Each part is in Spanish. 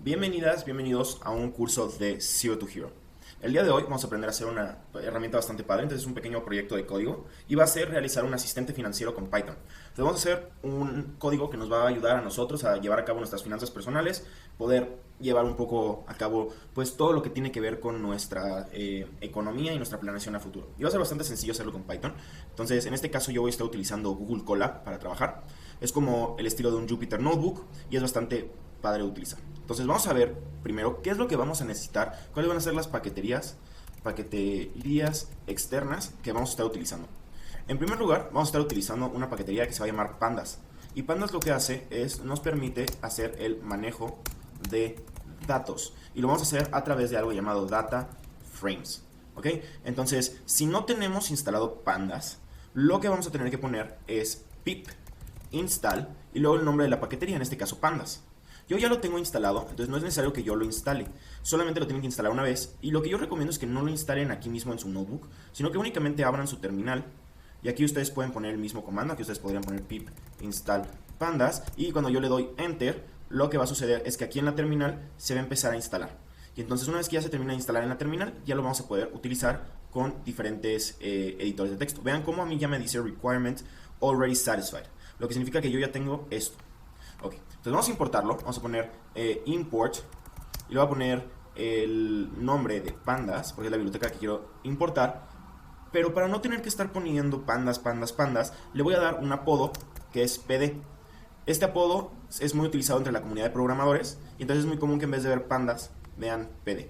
Bienvenidas, bienvenidos a un curso de Zero to Hero. El día de hoy vamos a aprender a hacer una herramienta bastante padre. Entonces es un pequeño proyecto de código y va a ser realizar un asistente financiero con Python. Entonces vamos a hacer un código que nos va a ayudar a nosotros a llevar a cabo nuestras finanzas personales, poder llevar un poco a cabo pues todo lo que tiene que ver con nuestra economía y nuestra planeación a futuro. Y va a ser bastante sencillo hacerlo con Python. Entonces en este caso yo voy a estar utilizando Google Colab para trabajar. Es como el estilo de un Jupyter Notebook y es bastante padre de utilizar. Entonces vamos a ver primero qué es lo que vamos a necesitar, cuáles van a ser las paqueterías externas que vamos a estar utilizando. En primer lugar, vamos a estar utilizando una paquetería que se va a llamar Pandas. Y Pandas lo que hace es, nos permite hacer el manejo de datos. Y lo vamos a hacer a través de algo llamado Data Frames. ¿Ok? Entonces, si no tenemos instalado Pandas, lo que vamos a tener que poner es pip install y luego el nombre de la paquetería, en este caso Pandas. Yo ya lo tengo instalado, entonces no es necesario que yo lo instale. Solamente lo tienen que instalar una vez. Y lo que yo recomiendo es que no lo instalen aquí mismo en su notebook, sino que únicamente abran su terminal. Y aquí ustedes pueden poner el mismo comando. Aquí ustedes podrían poner pip install pandas. Y cuando yo le doy enter, lo que va a suceder es que aquí en la terminal se va a empezar a instalar. Y entonces una vez que ya se termina de instalar en la terminal, ya lo vamos a poder utilizar con diferentes editores de texto. Vean cómo a mí ya me dice requirement already satisfied. Lo que significa que yo ya tengo esto. Ok, entonces vamos a importarlo, vamos a poner import y le voy a poner el nombre de pandas, porque es la biblioteca que quiero importar, pero para no tener que estar poniendo pandas, le voy a dar un apodo que es PD. Este apodo es muy utilizado entre la comunidad de programadores y entonces es muy común que en vez de ver pandas, vean PD.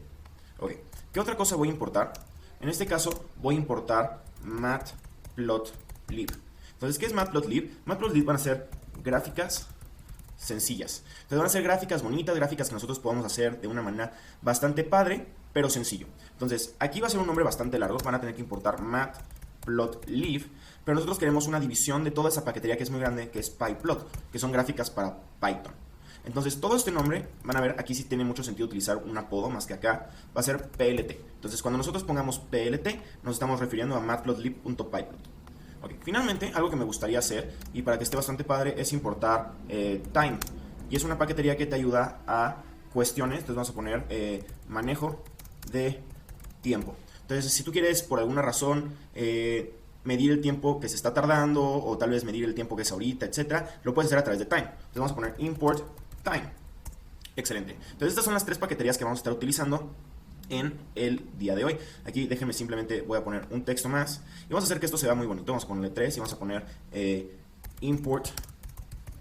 Ok, ¿qué otra cosa voy a importar? En este caso voy a importar matplotlib. Entonces, ¿qué es matplotlib? Matplotlib van a ser gráficas sencillas. Entonces van a ser gráficas bonitas, gráficas que nosotros podamos hacer de una manera bastante padre, pero sencillo. Entonces, aquí va a ser un nombre bastante largo, van a tener que importar matplotlib, pero nosotros queremos una división de toda esa paquetería que es muy grande, que es pyplot, que son gráficas para Python. Entonces, todo este nombre, van a ver, aquí sí tiene mucho sentido utilizar un apodo más que acá, va a ser PLT. Entonces, cuando nosotros pongamos PLT, nos estamos refiriendo a matplotlib.pyplot. Okay. Finalmente, algo que me gustaría hacer, y para que esté bastante padre, es importar time. Y es una paquetería que te ayuda a cuestiones. Entonces vamos a poner manejo de tiempo. Entonces, si tú quieres, por alguna razón, medir el tiempo que se está tardando, o tal vez medir el tiempo que es ahorita, etcétera, lo puedes hacer a través de time. Entonces vamos a poner import time. Excelente. Entonces estas son las tres paqueterías que vamos a estar utilizando en el día de hoy. Aquí déjenme simplemente, voy a poner un texto más y vamos a hacer que esto se vea muy bonito. Vamos a ponerle 3 y vamos a poner import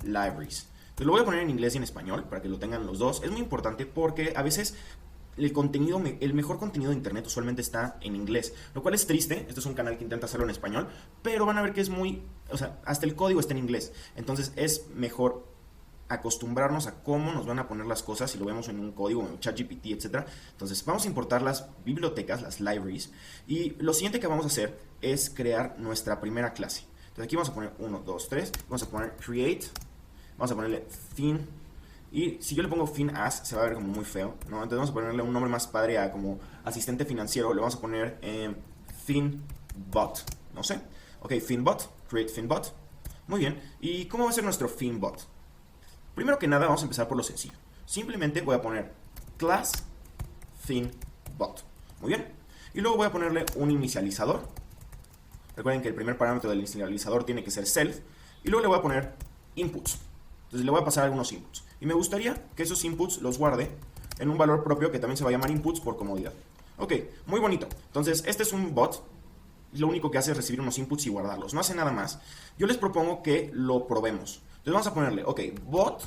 libraries. Entonces lo voy a poner en inglés y en español para que lo tengan los dos. Es muy importante porque a veces el contenido, el mejor contenido de internet usualmente está en inglés, lo cual es triste. Este es un canal que intenta hacerlo en español, pero van a ver que es muy, o sea, hasta el código está en inglés. Entonces es mejor acostumbrarnos a cómo nos van a poner las cosas si lo vemos en un código, en ChatGPT, etc. Entonces vamos a importar las bibliotecas, las libraries, y lo siguiente que vamos a hacer es crear nuestra primera clase. Entonces aquí vamos a poner 1, 2, 3, vamos a poner create, vamos a ponerle fin, y si yo le pongo fin as se va a ver como muy feo, ¿no? Entonces vamos a ponerle un nombre más padre a como asistente financiero, le vamos a poner finbot, no sé. Ok, finbot, create finbot. Muy bien, ¿y cómo va a ser nuestro finbot? Primero que nada vamos a empezar por lo sencillo. Simplemente voy a poner class finbot. Muy bien. Y luego voy a ponerle un inicializador. Recuerden que el primer parámetro del inicializador tiene que ser self. Y luego le voy a poner inputs. Entonces le voy a pasar algunos inputs. Y me gustaría que esos inputs los guarde en un valor propio que también se va a llamar inputs por comodidad. Ok, muy bonito. Entonces este es un bot. Lo único que hace es recibir unos inputs y guardarlos. No hace nada más. Yo les propongo que lo probemos. Entonces vamos a ponerle, ok, bot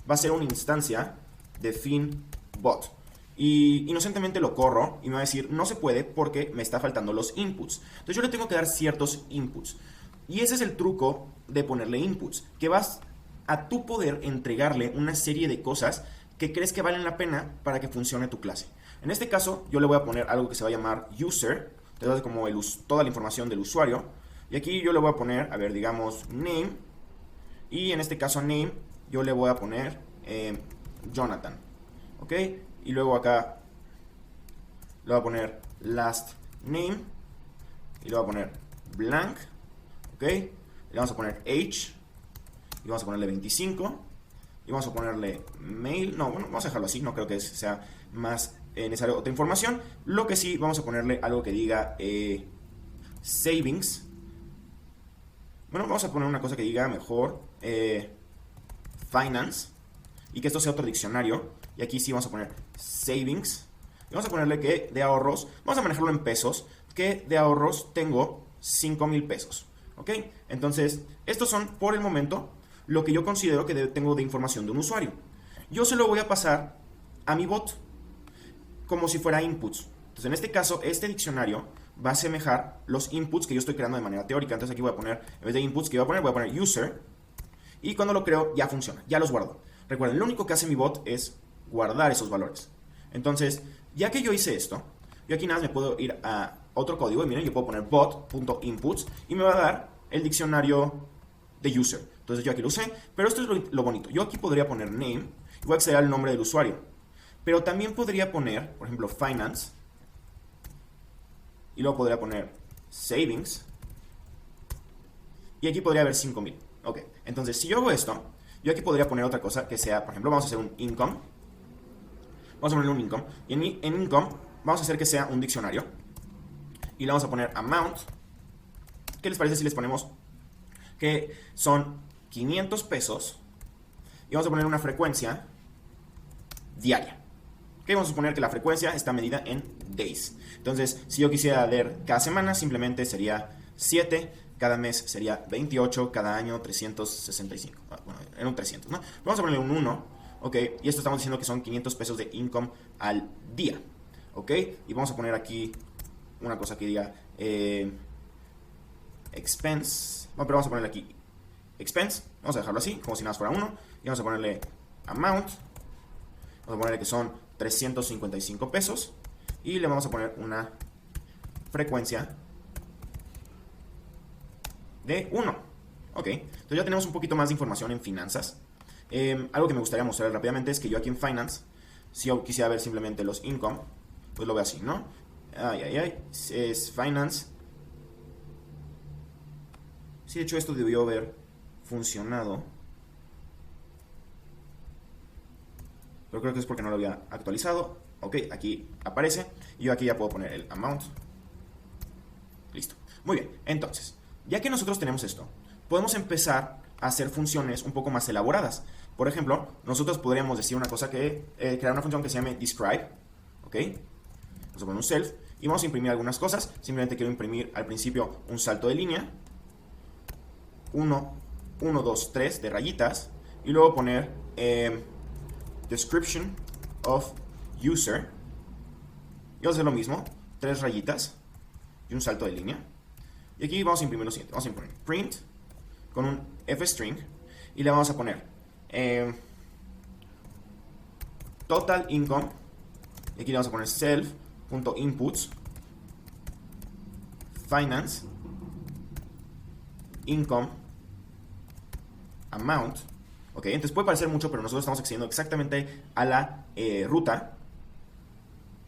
va a ser una instancia de finbot. Y inocentemente lo corro y me va a decir, no se puede porque me está faltando los inputs. Entonces yo le tengo que dar ciertos inputs. Y ese es el truco de ponerle inputs, que vas a tu poder entregarle una serie de cosas que crees que valen la pena para que funcione tu clase. En este caso, yo le voy a poner algo que se va a llamar user, entonces como toda la información del usuario. Y aquí yo le voy a poner, a ver, digamos, name. Y en este caso name, yo le voy a poner Jonathan. ¿Ok? Y luego acá le voy a poner last name. Y le voy a poner blank. ¿Ok? Le vamos a poner age. Y vamos a ponerle 25. y vamos a ponerle mail. No, bueno, vamos a dejarlo así, no creo que sea más necesario otra información. Lo que sí, vamos a ponerle algo que diga savings. Bueno, vamos a poner una cosa que diga mejor finance, y que esto sea otro diccionario. Y aquí sí vamos a poner savings. Y vamos a ponerle que de ahorros, vamos a manejarlo en pesos, que de ahorros tengo 5,000 pesos. ¿Ok? Entonces, estos son por el momento lo que yo considero que tengo de información de un usuario. Yo se lo voy a pasar a mi bot como si fuera inputs. Entonces, en este caso, este diccionario va a asemejar los inputs que yo estoy creando de manera teórica. Entonces, aquí voy a poner, en vez de inputs que voy a poner user. Y cuando lo creo, ya funciona, ya los guardo. Recuerden, lo único que hace mi bot es guardar esos valores. Entonces, ya que yo hice esto, yo aquí nada más me puedo ir a otro código. Y miren, yo puedo poner bot.inputs y me va a dar el diccionario de user. Entonces yo aquí lo usé, pero esto es lo bonito. Yo aquí podría poner name y voy a acceder al nombre del usuario. Pero también podría poner, por ejemplo, finance. Y luego podría poner savings. Y aquí podría haber 5,000. Ok, entonces si yo hago esto, yo aquí podría poner otra cosa que sea, por ejemplo, vamos a hacer un income. Vamos a ponerle un income. Y en income vamos a hacer que sea un diccionario. Y le vamos a poner amount. ¿Qué les parece si les ponemos que son 500 pesos? Y vamos a poner una frecuencia diaria. ¿Ok? Vamos a suponer que la frecuencia está medida en days. Entonces, si yo quisiera leer cada semana, simplemente sería 7. Cada mes sería 28. Cada año 365. Bueno, era un 300, ¿no? Vamos a ponerle un 1. ¿Ok? Y esto estamos diciendo que son 500 pesos de income al día. ¿Ok? Y vamos a poner aquí una cosa que diga expense. No, pero vamos a ponerle aquí expense. Vamos a dejarlo así, como si nada fuera 1. Y vamos a ponerle amount. Vamos a ponerle que son 355 pesos. Y le vamos a poner una frecuencia de 1. Ok, entonces ya tenemos un poquito más de información en finanzas. Algo que me gustaría mostrar rápidamente es que yo aquí en finance, si yo quisiera ver simplemente los income, pues lo veo así, ¿no? Es finance. Sí, de hecho esto debió haber funcionado, pero creo que es porque no lo había actualizado. Ok, aquí aparece y yo aquí ya puedo poner el amount. Listo. Muy bien, entonces, ya que nosotros tenemos esto, podemos empezar a hacer funciones un poco más elaboradas. Por ejemplo, nosotros podríamos decir una cosa que, crear una función que se llame describe. Ok, vamos a poner un self y vamos a imprimir algunas cosas. Simplemente quiero imprimir al principio un salto de línea, 1, 2, 3 de rayitas, y luego poner description of user, y vamos a hacer lo mismo, 3 rayitas y un salto de línea. Y aquí vamos a imprimir lo siguiente, vamos a imprimir print con un fstring y le vamos a poner total income, y aquí le vamos a poner self.inputs finance income amount. Ok, entonces puede parecer mucho, pero nosotros estamos accediendo exactamente a la ruta.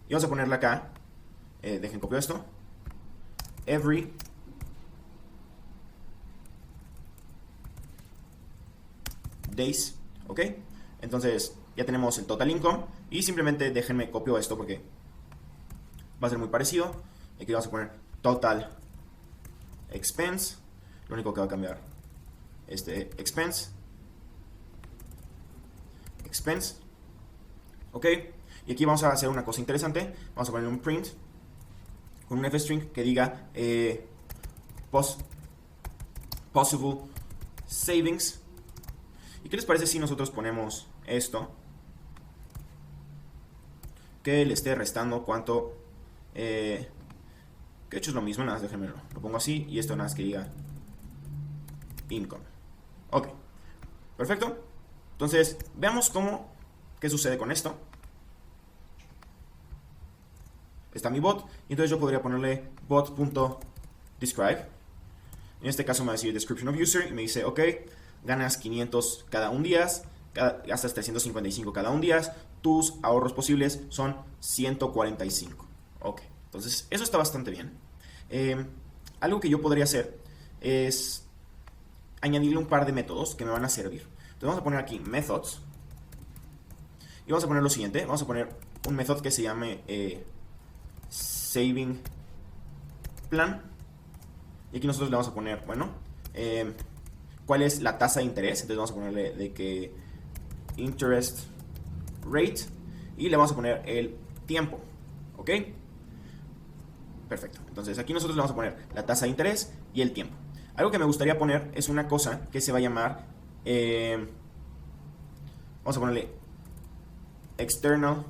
Y vamos a ponerle acá, dejen copiar esto, every days. Ok, entonces ya tenemos el total income y simplemente déjenme copio esto porque va a ser muy parecido. Aquí vamos a poner total expense. Lo único que va a cambiar expense. Ok, y aquí vamos a hacer una cosa interesante. Vamos a poner un print con un fstring que diga possible savings. ¿Y qué les parece si nosotros ponemos esto? Que le esté restando cuánto. Que de hecho es lo mismo, nada más déjenme lo pongo así. Y esto nada más que diga income. Ok, perfecto. Entonces, veamos qué sucede con esto. Está mi bot, y entonces yo podría ponerle bot.describe. En este caso me va a decir description of user, y me dice, ok, ganas 500 cada un día, gastas 355 cada un día, tus ahorros posibles son 145. Ok, entonces eso está bastante bien. Algo que yo podría hacer es añadirle un par de métodos que me van a servir. Entonces vamos a poner aquí methods. Y vamos a poner lo siguiente. Vamos a poner un method que se llame saving plan. Y aquí nosotros le vamos a poner, bueno, cuál es la tasa de interés. Entonces vamos a ponerle de que interest rate. Y le vamos a poner el tiempo. ¿Ok? Perfecto. Entonces aquí nosotros le vamos a poner la tasa de interés y el tiempo. Algo que me gustaría poner es una cosa que se va a llamar, vamos a ponerle external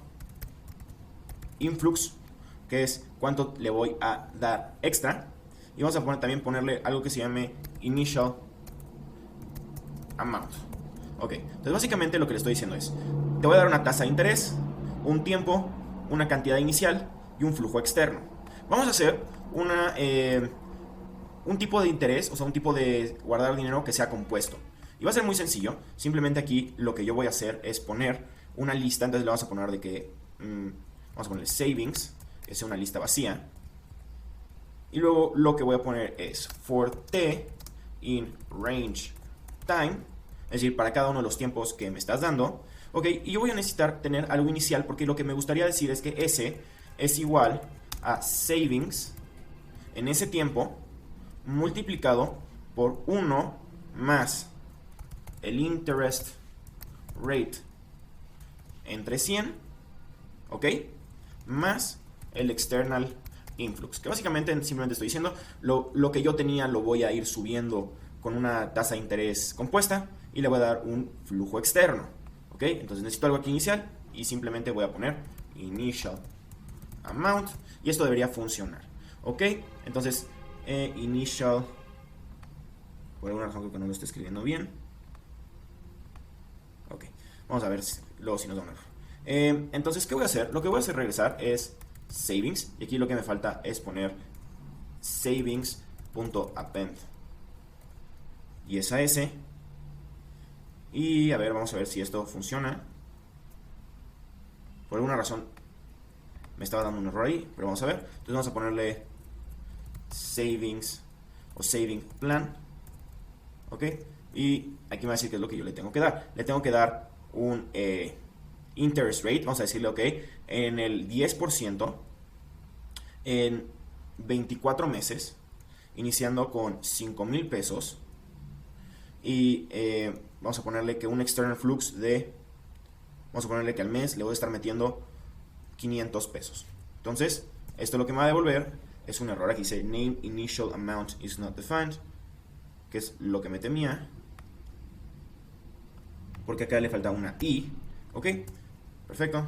influx, que es cuánto le voy a dar extra. Y vamos a también ponerle algo que se llame initial amount. Ok, entonces básicamente lo que le estoy diciendo es, te voy a dar una tasa de interés, un tiempo, una cantidad inicial y un flujo externo. Vamos a hacer un tipo de interés, o sea, un tipo de guardar dinero que sea compuesto. Y va a ser muy sencillo. Simplemente aquí lo que yo voy a hacer es poner una lista. Entonces le vamos a poner de que vamos a ponerle savings, que sea una lista vacía. Y luego lo que voy a poner es for t in range time, es decir, para cada uno de los tiempos que me estás dando. Ok, y yo voy a necesitar tener algo inicial, porque lo que me gustaría decir es que S es igual a savings en ese tiempo multiplicado por 1 más el interest rate entre 100, ¿ok? Más el external influx, que básicamente simplemente estoy diciendo lo que yo tenía lo voy a ir subiendo con una tasa de interés compuesta y le voy a dar un flujo externo, ¿ok? Entonces necesito algo aquí inicial y simplemente voy a poner initial amount y esto debería funcionar, ¿ok? Entonces initial, por alguna razón creo que no lo estoy escribiendo bien. Ok, vamos a ver luego si nos da un error. Entonces, ¿qué voy a hacer? Lo que voy a hacer regresar es savings, y aquí lo que me falta es poner savings.append y esa S. Y a ver, vamos a ver si esto funciona. Por alguna razón me estaba dando un error ahí, pero vamos a ver. Entonces vamos a ponerle savings o saving plan, ok, y aquí me va a decir qué es lo que yo le tengo que dar. Le tengo que dar un interest rate, vamos a decirle, ok, en el 10% en 24 meses, iniciando con 5,000 pesos, y vamos a ponerle que un external flux vamos a ponerle que al mes le voy a estar metiendo 500 pesos. Entonces, esto lo que me va a devolver es un error. Aquí dice name initial amount is not defined, que es lo que me temía, porque acá le falta una I. Ok, perfecto.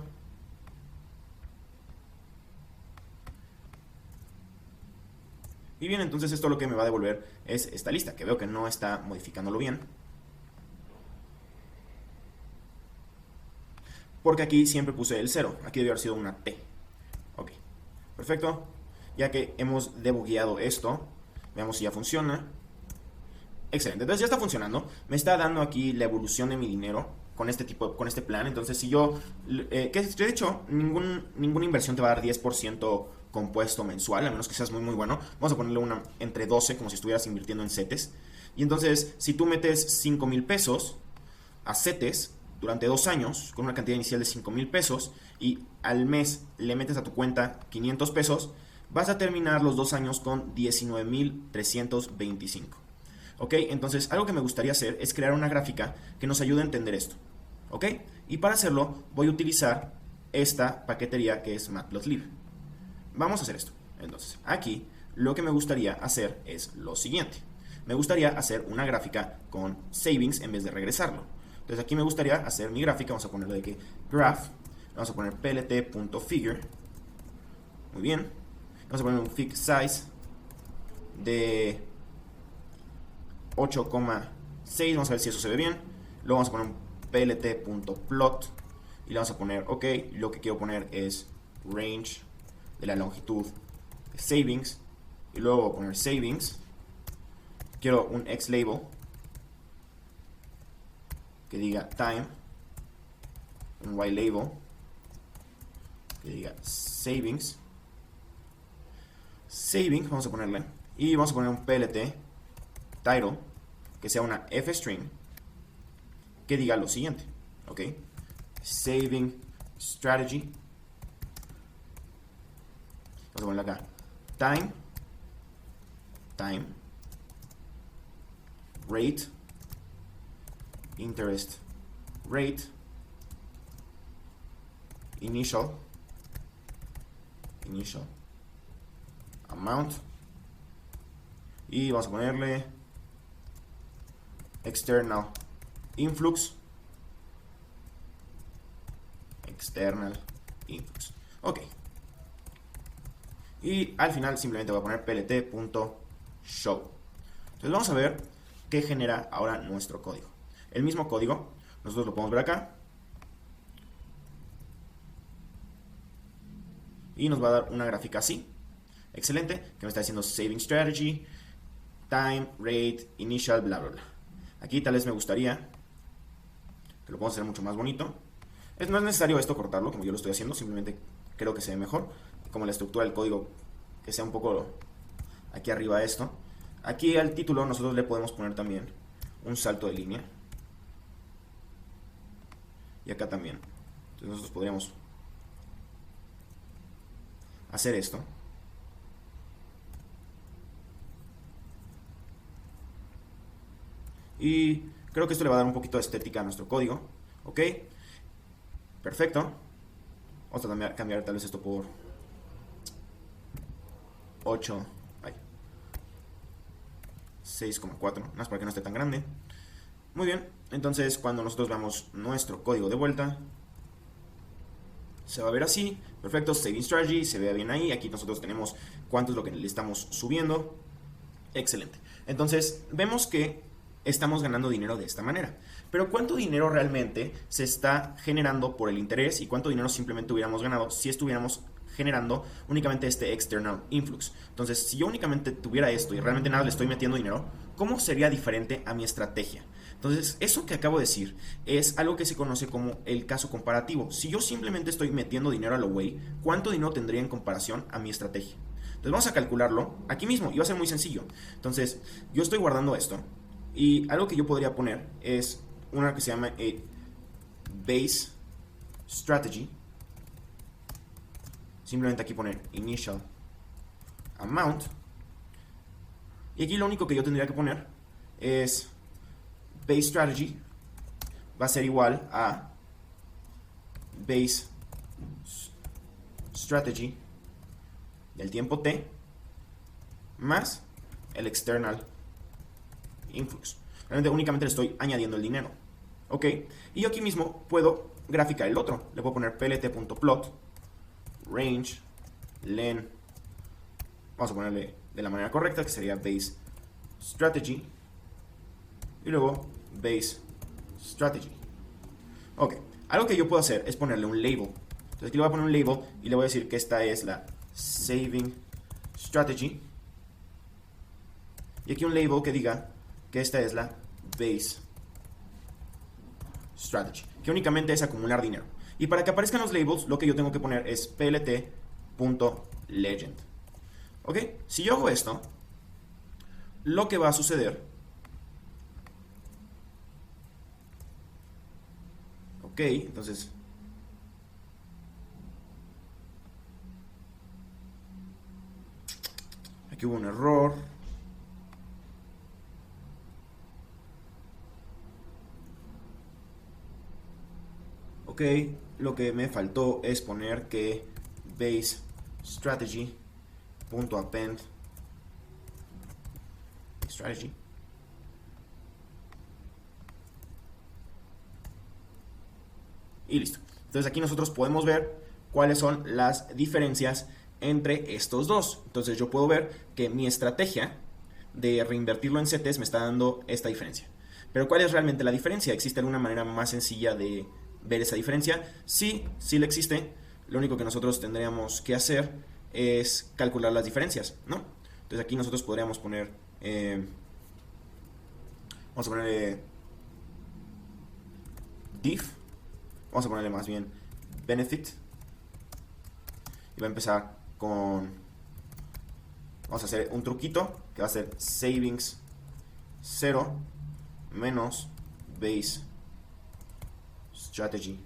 Y bien, entonces esto lo que me va a devolver es esta lista, que veo que no está modificándolo bien, porque aquí siempre puse el 0, aquí debió haber sido una T. Ok, perfecto. Ya que hemos debugueado esto, veamos si ya funciona. Excelente, entonces ya está funcionando. Me está dando aquí la evolución de mi dinero con este plan. Entonces si yo, que de hecho ninguna inversión te va a dar 10% compuesto mensual, a menos que seas muy bueno. Vamos a ponerle una entre 12, como si estuvieras invirtiendo en CETES. Y entonces si tú metes 5,000 pesos a CETES durante 2 años con una cantidad inicial de 5,000 pesos y al mes le metes a tu cuenta 500 pesos, vas a terminar los 2 años con 19,325. ¿Ok? Entonces, algo que me gustaría hacer es crear una gráfica que nos ayude a entender esto. ¿Ok? Y para hacerlo, voy a utilizar esta paquetería que es Matplotlib. Vamos a hacer esto. Entonces, aquí lo que me gustaría hacer es lo siguiente. Me gustaría hacer una gráfica con savings en vez de regresarlo. Entonces, aquí me gustaría hacer mi gráfica. Vamos a ponerle de que graph. Vamos a poner plt.figure. Muy bien. Vamos a poner un fig size de 8,6. Vamos a ver si eso se ve bien. Luego vamos a poner un plt.plot y le vamos a poner, ok, lo que quiero poner es range de la longitud de savings. Y luego voy a poner savings. Quiero un xlabel que diga time. Un ylabel que diga savings. Saving, vamos a ponerle. Y vamos a poner un plt title que sea una f string que diga lo siguiente, ¿ok? Saving strategy. Vamos a ponerle acá. Time. Rate. Interest rate. Initial amount. Y vamos a ponerle external influx. Ok. Y al final simplemente voy a poner plt.show. Entonces vamos a ver qué genera ahora nuestro código. El mismo código, nosotros lo podemos ver acá. Y nos va a dar una gráfica así. Excelente, que me está diciendo saving strategy, time, rate, initial, bla, bla, bla. Aquí tal vez me gustaría que lo podamos hacer mucho más bonito. No es necesario esto cortarlo, como yo lo estoy haciendo, simplemente creo que se ve mejor. Como la estructura del código, que sea un poco aquí arriba esto. Aquí al título nosotros le podemos poner también un salto de línea. Y acá también. Entonces nosotros podríamos hacer esto. Y creo que esto le va a dar un poquito de estética a nuestro código. Ok. Perfecto. Vamos a cambiar tal vez esto por 8. 6,4. Más para que no esté tan grande. Muy bien. Entonces cuando nosotros veamos nuestro código de vuelta, se va a ver así. Perfecto. Saving strategy. Se ve bien ahí. Aquí nosotros tenemos cuánto es lo que le estamos subiendo. Excelente. Entonces vemos que estamos ganando dinero de esta manera. Pero ¿cuánto dinero realmente se está generando por el interés y cuánto dinero simplemente hubiéramos ganado si estuviéramos generando únicamente este external influx? Entonces, si yo únicamente tuviera esto y realmente nada le estoy metiendo dinero, ¿cómo sería diferente a mi estrategia? Entonces, eso que acabo de decir es algo que se conoce como el caso comparativo. Si yo simplemente estoy metiendo dinero a lo güey, ¿cuánto dinero tendría en comparación a mi estrategia? Entonces vamos a calcularlo aquí mismo y va a ser muy sencillo. Entonces, yo estoy guardando esto. Y algo que yo podría poner es una que se llama base strategy. Simplemente aquí poner initial amount. Y aquí lo único que yo tendría que poner es base strategy. Va a ser igual a base strategy del tiempo t más el external influx. Realmente únicamente le estoy añadiendo el dinero. Ok. Y yo aquí mismo puedo graficar el otro. Le puedo poner plt.plot range len. Vamos a ponerle de la manera correcta, que sería base strategy. Y luego base strategy. Ok. Algo que yo puedo hacer es ponerle un label. Entonces aquí le voy a poner un label y le voy a decir que esta es la saving strategy. Y aquí un label que diga que esta es la base strategy, que únicamente es acumular dinero. Y para que aparezcan los labels, lo que yo tengo que poner es plt.legend. Ok, si yo hago esto, lo que va a suceder, ok, entonces aquí hubo un error. Ok, lo que me faltó es poner que base strategy.append strategy. Y listo. Entonces aquí nosotros podemos ver cuáles son las diferencias entre estos dos. Entonces yo puedo ver que mi estrategia de reinvertirlo en CETES me está dando esta diferencia. Pero ¿cuál es realmente la diferencia? ¿Existe alguna manera más sencilla de ver esa diferencia? Sí, sí la existe. Lo único que nosotros tendríamos que hacer es calcular las diferencias, ¿no? Entonces aquí nosotros podríamos poner... vamos a ponerle diff. Vamos a ponerle más bien benefit. Y va a empezar con... Vamos a hacer un truquito que va a ser savings 0 menos base strategy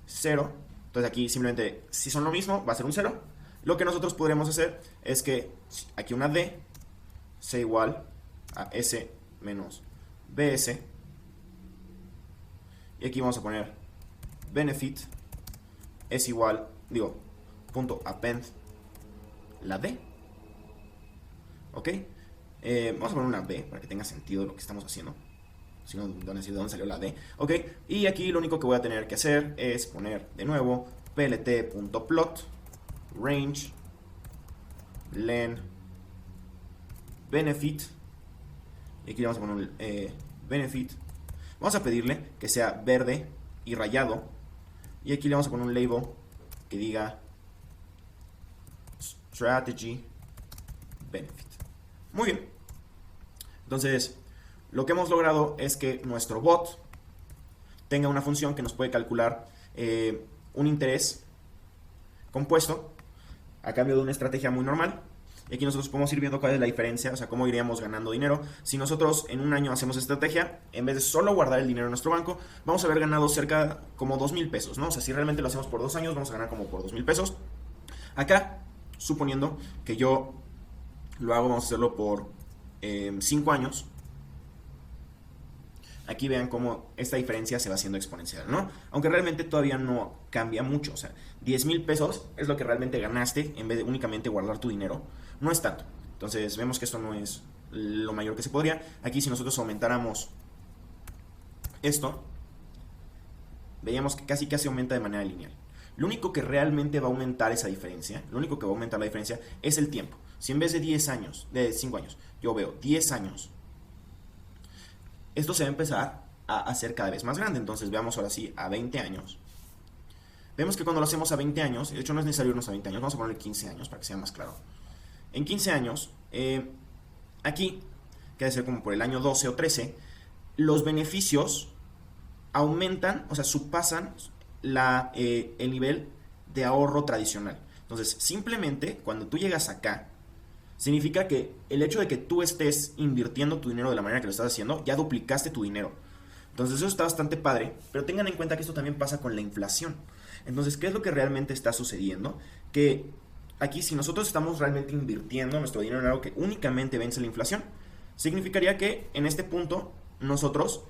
0. Entonces aquí simplemente, si son lo mismo, va a ser un 0. Lo que nosotros podremos hacer es que aquí una D sea igual a S menos BS. Y aquí vamos a poner benefit es igual, punto append la D. ¿Ok? Vamos a poner una B para que tenga sentido lo que estamos haciendo. Si no, ¿de dónde salió la D? Ok, y aquí lo único que voy a tener que hacer es poner de nuevo plt.plot range len benefit. Y aquí le vamos a poner un benefit. Vamos a pedirle que sea verde y rayado. Y aquí le vamos a poner un label que diga strategy benefit. Muy bien. Entonces, lo que hemos logrado es que nuestro bot tenga una función que nos puede calcular un interés compuesto a cambio de una estrategia muy normal. Y aquí nosotros podemos ir viendo cuál es la diferencia, o sea, cómo iríamos ganando dinero. Si nosotros en un año hacemos estrategia, en vez de solo guardar el dinero en nuestro banco, vamos a haber ganado cerca como 2,000 pesos, ¿no? O sea, si realmente lo hacemos por 2 años, vamos a ganar como por 2,000 pesos. Acá, suponiendo que yo lo hago, vamos a hacerlo por 5 años. Aquí vean cómo esta diferencia se va haciendo exponencial, ¿no? Aunque realmente todavía no cambia mucho. O sea, 10,000 pesos es lo que realmente ganaste en vez de únicamente guardar tu dinero. No es tanto. Entonces vemos que esto no es lo mayor que se podría. Aquí si nosotros aumentáramos esto, veíamos que casi aumenta de manera lineal. Lo único que realmente va a aumentar esa diferencia, lo único que va a aumentar la diferencia es el tiempo. Si en vez de 10 años, de 5 años, yo veo 10 años, esto se va a empezar a hacer cada vez más grande. Entonces veamos ahora sí a 20 años. Vemos que cuando lo hacemos a 20 años, de hecho no es necesario irnos a 20 años, vamos a ponerle 15 años para que sea más claro. En 15 años, aquí, que debe ser como por el año 12 o 13, los beneficios aumentan, o sea, subpasan el nivel de ahorro tradicional. Entonces, simplemente cuando tú llegas acá, significa que el hecho de que tú estés invirtiendo tu dinero de la manera que lo estás haciendo, ya duplicaste tu dinero. Entonces eso está bastante padre, pero tengan en cuenta que esto también pasa con la inflación. Entonces, ¿qué es lo que realmente está sucediendo? Que aquí, si nosotros estamos realmente invirtiendo nuestro dinero en algo que únicamente vence la inflación, significaría que en este punto nosotros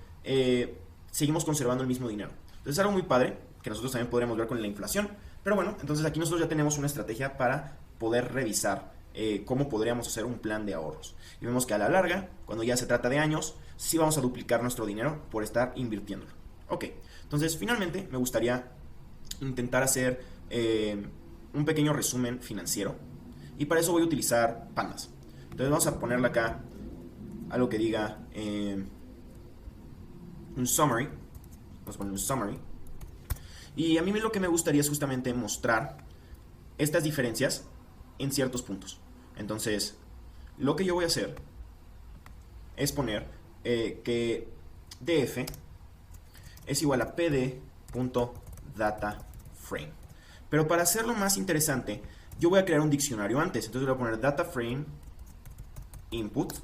seguimos conservando el mismo dinero. Entonces es algo muy padre que nosotros también podríamos ver con la inflación. Pero bueno, entonces aquí nosotros ya tenemos una estrategia para poder revisar cómo podríamos hacer un plan de ahorros. Y vemos que a la larga, cuando ya se trata de años, sí vamos a duplicar nuestro dinero por estar invirtiéndolo. Ok, entonces finalmente me gustaría intentar hacer un pequeño resumen financiero. Y para eso voy a utilizar pandas. Entonces vamos a ponerle acá algo que diga un summary. Vamos a poner un summary. Y a mí lo que me gustaría es justamente mostrar estas diferencias en ciertos puntos. Entonces, lo que yo voy a hacer es poner que df es igual a pd.dataframe. Pero para hacerlo más interesante, yo voy a crear un diccionario antes. Entonces voy a poner dataframe input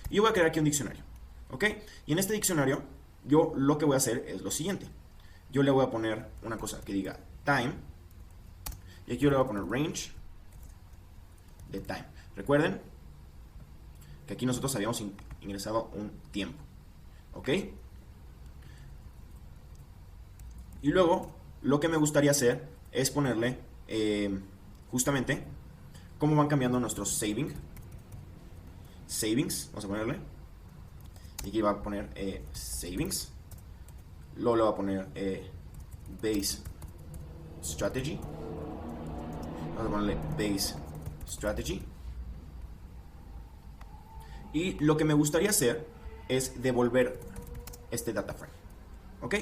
y yo voy a crear aquí un diccionario. ¿Ok? Y en este diccionario, yo lo que voy a hacer es lo siguiente. Yo le voy a poner una cosa que diga time y aquí yo le voy a poner range de time. Recuerden que aquí nosotros habíamos ingresado un tiempo. ¿Ok? Y luego, lo que me gustaría hacer es ponerle justamente cómo van cambiando nuestros savings. Vamos a ponerle. Y aquí va a poner savings. Luego le voy a poner base strategy. Vamos a ponerle base strategy. Y lo que me gustaría hacer es devolver este data frame. ¿Ok?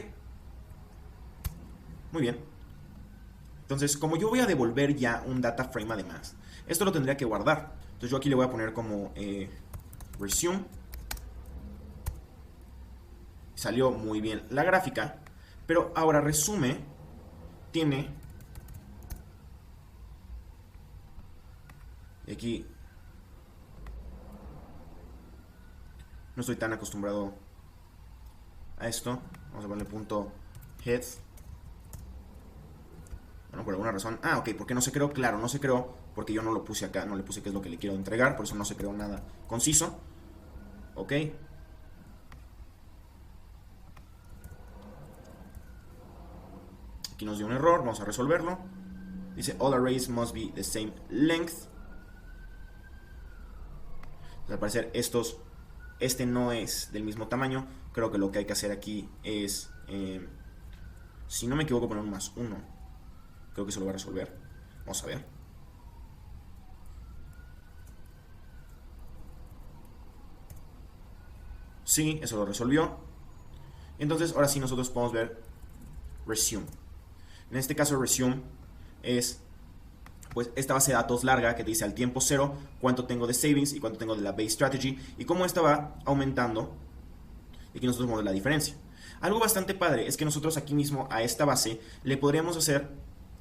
Muy bien. Entonces, como yo voy a devolver ya un data frame además, esto lo tendría que guardar. Entonces yo aquí le voy a poner como resume. Salió muy bien la gráfica, pero ahora resume tiene, y aquí no estoy tan acostumbrado a esto, vamos a ponerle punto head. Bueno, por alguna razón. Ah, ok, ¿por qué no se creó? Claro, no se creó porque yo no lo puse acá, no le puse qué es lo que le quiero entregar, por eso no se creó nada conciso. Ok. Aquí nos dio un error, vamos a resolverlo. Dice all arrays must be the same length. Al parecer este no es del mismo tamaño. Creo que lo que hay que hacer aquí es, si no me equivoco, poner un +1. Creo que eso lo va a resolver. Vamos a ver. Sí, eso lo resolvió. Entonces ahora sí nosotros podemos ver resume. En este caso resume es pues esta base de datos larga que te dice al tiempo 0 cuánto tengo de savings y cuánto tengo de la base strategy y cómo esta va aumentando, y aquí nosotros vemos la diferencia. Algo bastante padre es que nosotros aquí mismo a esta base le podríamos hacer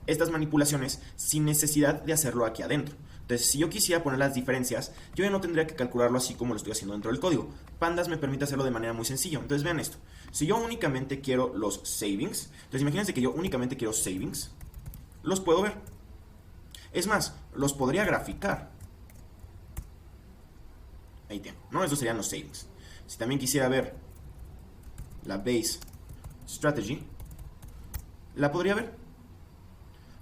estas manipulaciones sin necesidad de hacerlo aquí adentro. Entonces, si yo quisiera poner las diferencias, yo ya no tendría que calcularlo así como lo estoy haciendo dentro del código. Pandas me permite hacerlo de manera muy sencilla. Entonces, vean esto. Si yo únicamente quiero los savings, entonces imagínense que yo únicamente quiero savings, los puedo ver. Es más, los podría graficar. Ahí tienen, ¿no? Estos serían los savings. Si también quisiera ver la base strategy, la podría ver.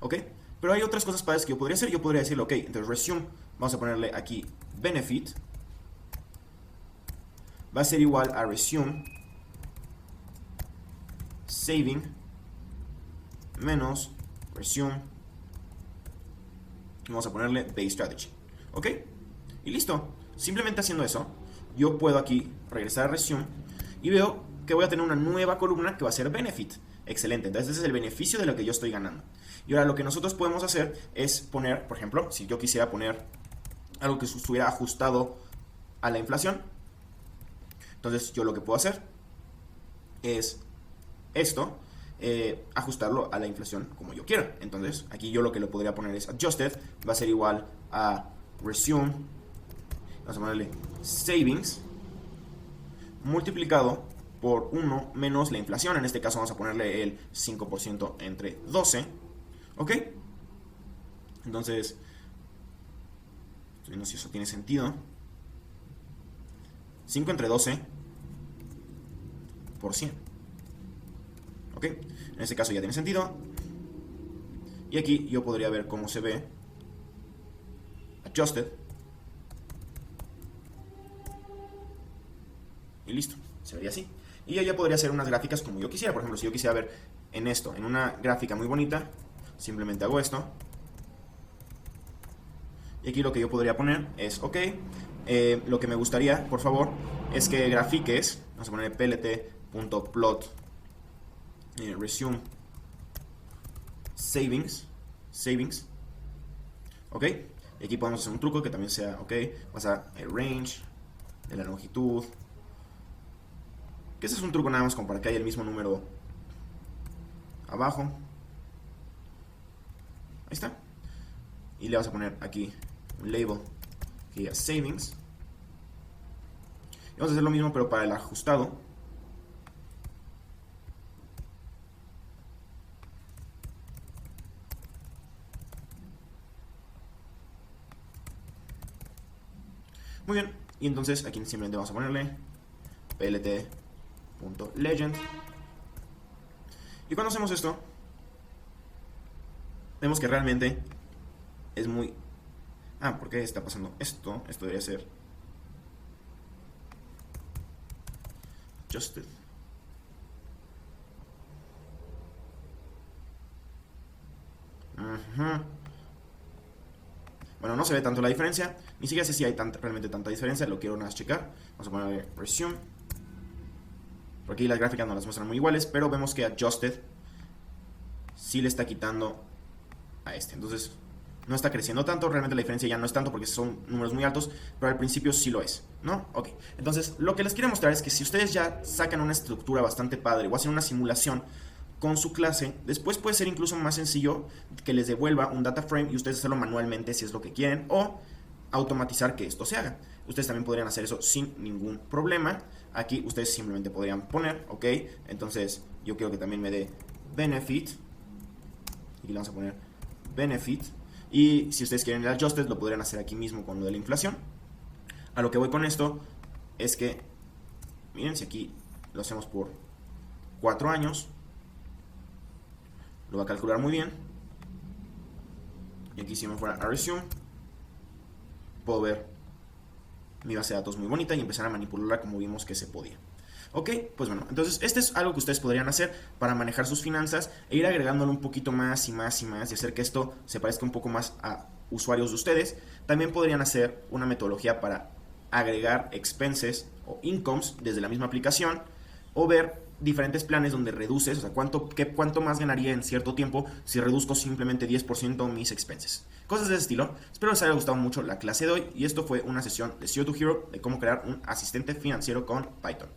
¿Ok? Pero hay otras cosas padres que yo podría hacer. Yo podría decirle, ok, entonces resume, vamos a ponerle aquí benefit, va a ser igual a resume saving menos resume, vamos a ponerle base strategy. ¿Ok? Y listo. Simplemente haciendo eso, yo puedo aquí regresar a resume y veo que voy a tener una nueva columna que va a ser benefit. Excelente. Entonces ese es el beneficio de lo que yo estoy ganando. Y ahora lo que nosotros podemos hacer es poner, por ejemplo, si yo quisiera poner algo que estuviera ajustado a la inflación, entonces yo lo que puedo hacer es esto, ajustarlo a la inflación como yo quiera. Entonces aquí yo lo que le podría poner es adjusted, va a ser igual a resume, vamos a ponerle savings, multiplicado por 1 menos la inflación. En este caso vamos a ponerle el 5% entre 12. ¿Ok? Entonces, estoy viendo si eso tiene sentido. 5 entre 12 por 100. ¿Ok? En este caso ya tiene sentido. Y aquí yo podría ver cómo se ve adjusted. Y listo, se vería así. Y yo ya podría hacer unas gráficas como yo quisiera. Por ejemplo, si yo quisiera ver en esto, en una gráfica muy bonita, simplemente hago esto. Y aquí lo que yo podría poner es, ok, lo que me gustaría, por favor, es que grafiques, vamos a poner plt.plot resume savings, ok. Y aquí podemos hacer un truco que también sea, ok, vas a range de la longitud, que ese es un truco nada más como para que haya el mismo número abajo. Ahí está. Y le vas a poner aquí un label que diga savings. Y vamos a hacer lo mismo pero para el ajustado. Muy bien. Y entonces aquí simplemente vamos a ponerle plt.legend. Y cuando hacemos esto, vemos que realmente es muy... Ah, ¿por qué está pasando esto? Esto debería ser adjusted. Bueno, no se ve tanto la diferencia. Ni siquiera sé si hay realmente tanta diferencia. Lo quiero nada más checar. Vamos a ponerle resume. Por aquí las gráficas no las muestran muy iguales, pero vemos que adjusted sí le está quitando a este. Entonces no está creciendo tanto. Realmente la diferencia ya no es tanto porque son números muy altos, pero al principio sí lo es, ¿no? Ok. Entonces lo que les quiero mostrar es que si ustedes ya sacan una estructura bastante padre o hacen una simulación con su clase, después puede ser incluso más sencillo que les devuelva un data frame y ustedes hacerlo manualmente si es lo que quieren, o automatizar que esto se haga. Ustedes también podrían hacer eso sin ningún problema. Aquí ustedes simplemente podrían poner, ok, entonces yo quiero que también me dé benefit, y le vamos a poner benefit, y si ustedes quieren el adjusted lo podrían hacer aquí mismo con lo de la inflación. A lo que voy con esto es que, miren, si aquí lo hacemos por 4 años, lo va a calcular muy bien. Y aquí si me fuera a resume, puedo ver mi base de datos muy bonita y empezar a manipularla como vimos que se podía. Ok, pues bueno, entonces este es algo que ustedes podrían hacer para manejar sus finanzas e ir agregándole un poquito más y más y más y hacer que esto se parezca un poco más a usuarios de ustedes. También podrían hacer una metodología para agregar expenses o incomes desde la misma aplicación o ver diferentes planes donde reduces, o sea, cuánto más ganaría en cierto tiempo si reduzco simplemente 10% mis expenses. Cosas de ese estilo. Espero les haya gustado mucho la clase de hoy y esto fue una sesión de Zero to Hero de cómo crear un asistente financiero con Python.